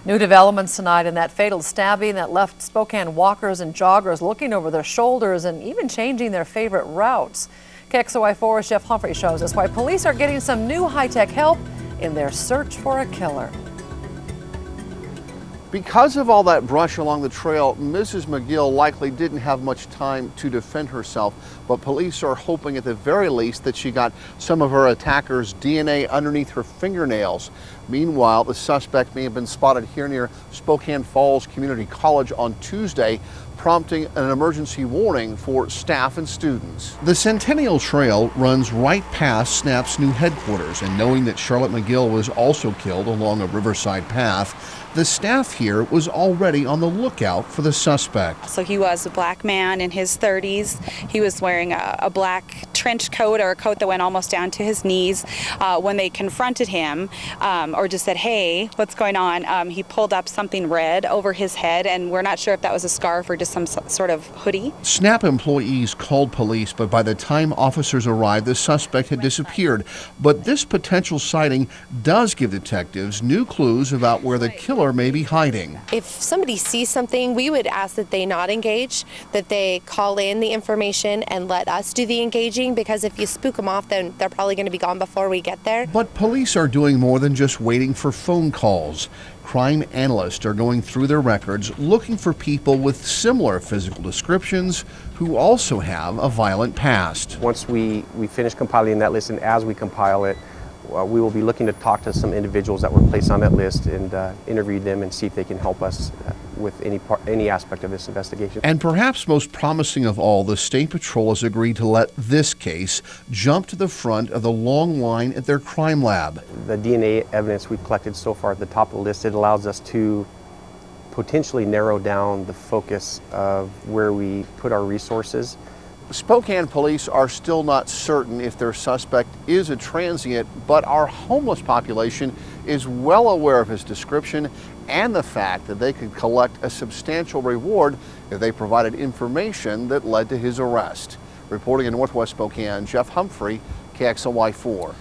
New developments tonight in that fatal stabbing that left Spokane walkers and joggers looking over their shoulders and even changing their favorite routes. KXLY4's Chef Humphrey shows us why police are getting some new high-tech help in their search for a killer. Because of all that brush along the trail, Mrs. McGill likely didn't have much time to defend herself, but police are hoping at the very least that she got some of her attacker's DNA underneath her fingernails. Meanwhile, the suspect may have been spotted here near Spokane Falls Community College on Tuesday, prompting an emergency warning for staff and students. The Centennial Trail runs right past SNAP's new headquarters, and knowing that Sharlotte McGill was also killed along a riverside path, the staff here was already on the lookout for the suspect. So he was a black man in his 30s. He was wearing a black trench coat, or a coat that went almost down to his knees. When they confronted him or just said, "Hey, what's going on?" He pulled up something red over his head, and we're not sure if that was a scarf or just some sort of hoodie. SNAP employees called police, but by the time officers arrived, the suspect had disappeared. But this potential sighting does give detectives new clues about where the killer may be hiding. If somebody sees something, we would ask that they not engage, that they call in the information and let us do the engaging, because if you spook them off, then they're probably going to be gone before we get there. But police are doing more than just waiting for phone calls. Crime analysts are going through their records looking for people with similar physical descriptions who also have a violent past. Once we finish compiling that list, and as we compile it, we will be looking to talk to some individuals that were placed on that list and interview them and see if they can help us with any aspect of this investigation. And perhaps most promising of all, the State Patrol has agreed to let this case jump to the front of the long line at their crime lab. The DNA evidence we've collected so far at the top of the list, it allows us to potentially narrow down the focus of where we put our resources. Spokane police are still not certain if their suspect is a transient, but our homeless population is well aware of his description and the fact that they could collect a substantial reward if they provided information that led to his arrest. Reporting in Northwest Spokane, Jeff Humphrey, KXLY4.